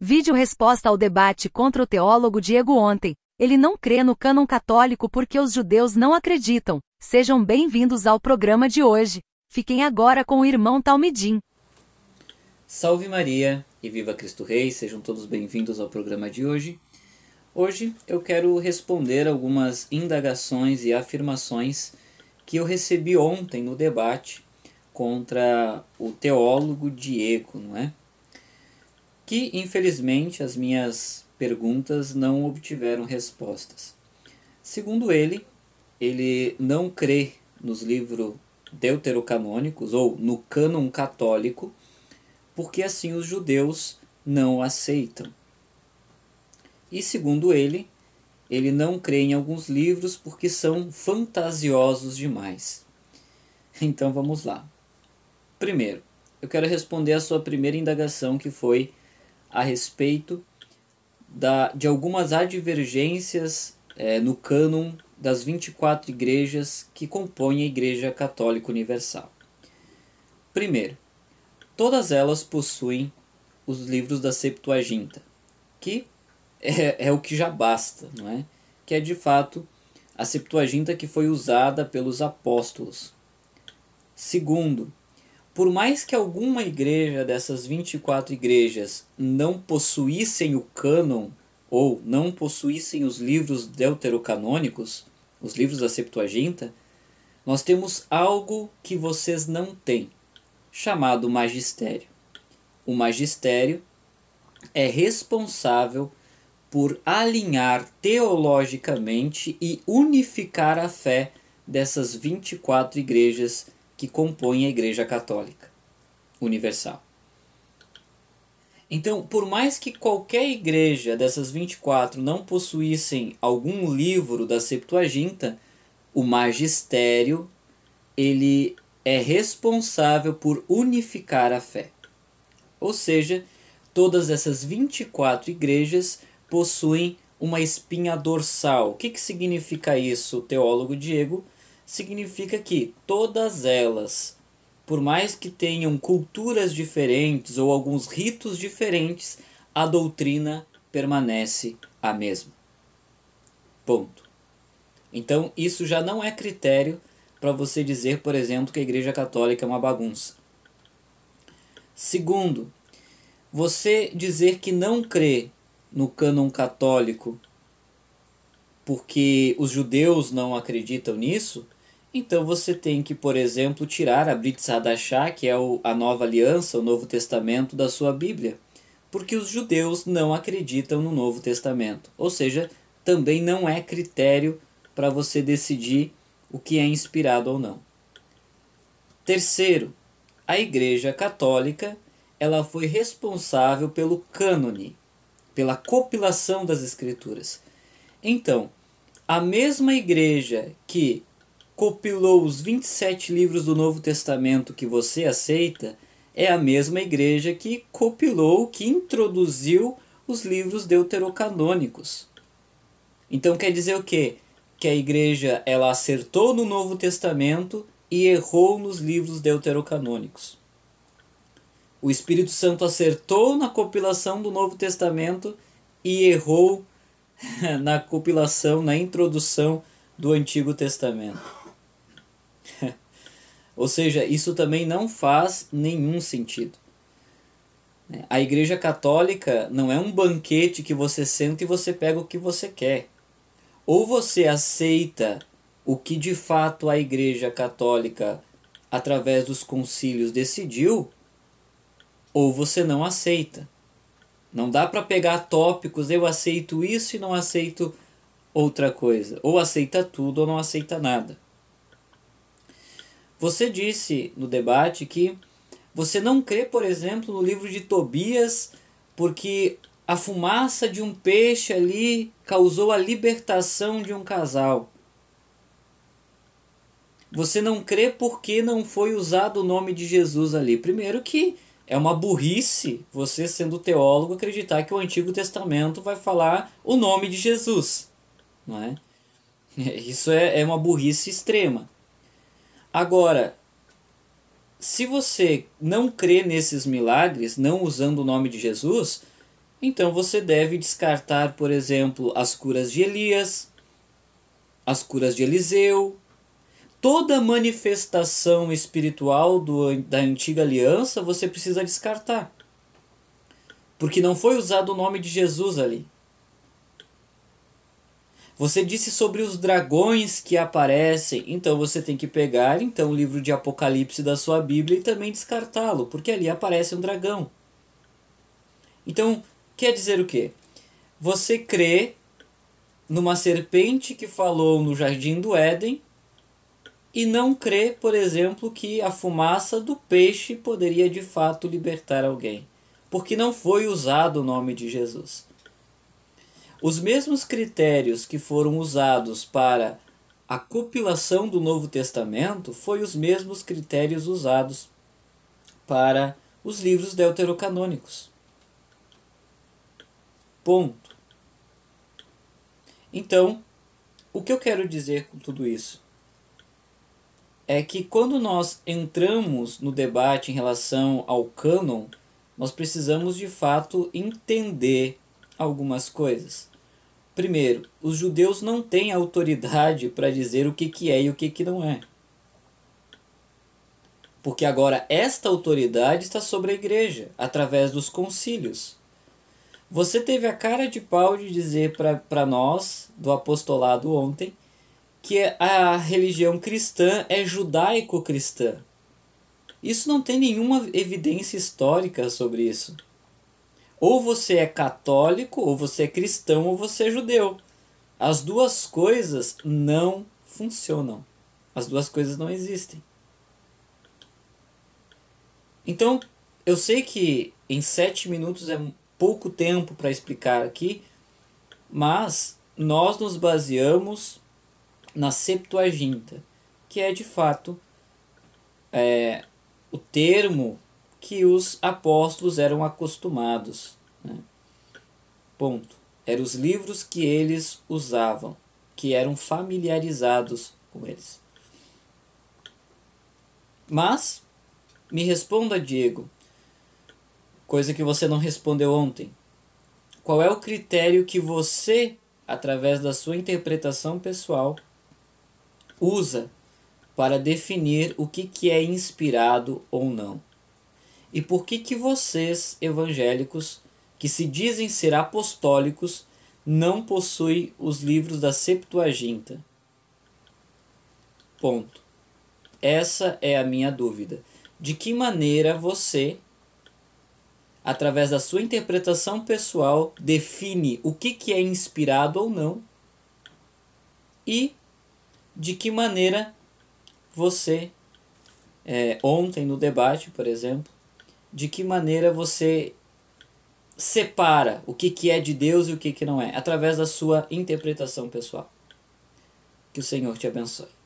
Vídeo resposta ao debate contra o teólogo Diego ontem. Ele não crê no cânon católico porque os judeus não acreditam. Sejam bem-vindos ao programa de hoje. Fiquem agora com o irmão Talmidim. Salve Maria e viva Cristo Rei, sejam todos bem-vindos ao programa de hoje. Hoje eu quero responder algumas indagações e afirmações que eu recebi ontem no debate contra o teólogo Diego, não é? Que infelizmente as minhas perguntas não obtiveram respostas. Segundo ele não crê nos livros deuterocanônicos ou no cânon católico, porque assim os judeus não aceitam. E segundo ele não crê em alguns livros porque são fantasiosos demais. Então vamos lá. Primeiro, eu quero responder a sua primeira indagação, que foi a respeito de algumas advergências no cânon das 24 igrejas que compõem a Igreja Católica Universal. Primeiro, todas elas possuem os livros da Septuaginta, que é o que já basta, não é? Que é de fato a Septuaginta que foi usada pelos apóstolos. Segundo, por mais que alguma igreja dessas 24 igrejas não possuíssem o cânon ou não possuíssem os livros deuterocanônicos, os livros da Septuaginta, nós temos algo que vocês não têm, chamado magistério. O magistério é responsável por alinhar teologicamente e unificar a fé dessas 24 igrejas que compõem a Igreja Católica Universal. Então, por mais que qualquer igreja dessas 24 não possuíssem algum livro da Septuaginta, o magistério ele é responsável por unificar a fé. Ou seja, todas essas 24 igrejas possuem uma espinha dorsal. O que significa isso, teólogo Diego? Significa que todas elas, por mais que tenham culturas diferentes ou alguns ritos diferentes, a doutrina permanece a mesma. Ponto. Então isso já não é critério para você dizer, por exemplo, que a Igreja Católica é uma bagunça. Segundo, você dizer que não crê no cânon católico porque os judeus não acreditam nisso, então você tem que, por exemplo, tirar a Brit Hadashah, que é a nova aliança, o Novo Testamento, da sua Bíblia, porque os judeus não acreditam no Novo Testamento. Ou seja, também não é critério para você decidir o que é inspirado ou não. Terceiro, a Igreja Católica ela foi responsável pelo cânone, pela compilação das Escrituras. Então, a mesma igreja que compilou os 27 livros do Novo Testamento que você aceita é a mesma igreja que compilou, que introduziu os livros deuterocanônicos. Então quer dizer o quê? Que a igreja ela acertou no Novo Testamento e errou nos livros deuterocanônicos. O Espírito Santo acertou na compilação do Novo Testamento e errou na compilação, na introdução do Antigo Testamento. Ou seja, isso também não faz nenhum sentido. A Igreja Católica não é um banquete que você senta e você pega o que você quer. Ou você aceita o que de fato a Igreja Católica, através dos concílios, decidiu, ou você não aceita. Não dá para pegar tópicos, eu aceito isso e não aceito outra coisa. Ou aceita tudo ou não aceita nada. Você disse no debate que você não crê, por exemplo, no livro de Tobias, porque a fumaça de um peixe ali causou a libertação de um casal. Você não crê porque não foi usado o nome de Jesus ali. Primeiro que é uma burrice, você sendo teólogo, acreditar que o Antigo Testamento vai falar o nome de Jesus. Não é? Isso é uma burrice extrema. Agora, se você não crê nesses milagres, não usando o nome de Jesus, Então você deve descartar, por exemplo, as curas de Elias, as curas de Eliseu, toda manifestação espiritual da antiga aliança você precisa descartar. Porque não foi usado o nome de Jesus ali. Você disse sobre os dragões que aparecem, então você tem que pegar o livro de Apocalipse da sua Bíblia e também descartá-lo, porque ali aparece um dragão. Então, quer dizer o quê? Você crê numa serpente que falou no Jardim do Éden e não crê, por exemplo, que a fumaça do peixe poderia de fato libertar alguém, porque não foi usado o nome de Jesus. Os mesmos critérios que foram usados para a compilação do Novo Testamento foram os mesmos critérios usados para os livros deuterocanônicos. Ponto. Então, o que eu quero dizer com tudo isso? É que quando nós entramos no debate em relação ao cânon, nós precisamos de fato entender algumas coisas. Primeiro, os judeus não têm autoridade para dizer o que é e o que não é. Porque agora esta autoridade está sobre a igreja, através dos concílios. Você teve a cara de pau de dizer para nós, do apostolado ontem, que a religião cristã é judaico-cristã. Isso não tem nenhuma evidência histórica sobre isso. Ou você é católico, ou você é cristão, ou você é judeu. As duas coisas não funcionam. As duas coisas não existem. Então, eu sei que em 7 minutos é pouco tempo para explicar aqui, mas nós nos baseamos na Septuaginta, que é de fato o termo que os apóstolos eram acostumados. Né? Ponto. Eram os livros que eles usavam, que eram familiarizados com eles. Mas, me responda, Diego, coisa que você não respondeu ontem. Qual é o critério que você, através da sua interpretação pessoal, usa para definir o que é inspirado ou não? E por que vocês, evangélicos, que se dizem ser apostólicos, não possuem os livros da Septuaginta? Ponto. Essa é a minha dúvida. De que maneira você, através da sua interpretação pessoal, define o que é inspirado ou não? E de que maneira você, ontem no debate, por exemplo, de que maneira você separa o que é de Deus e o que não é, através da sua interpretação pessoal. Que o Senhor te abençoe.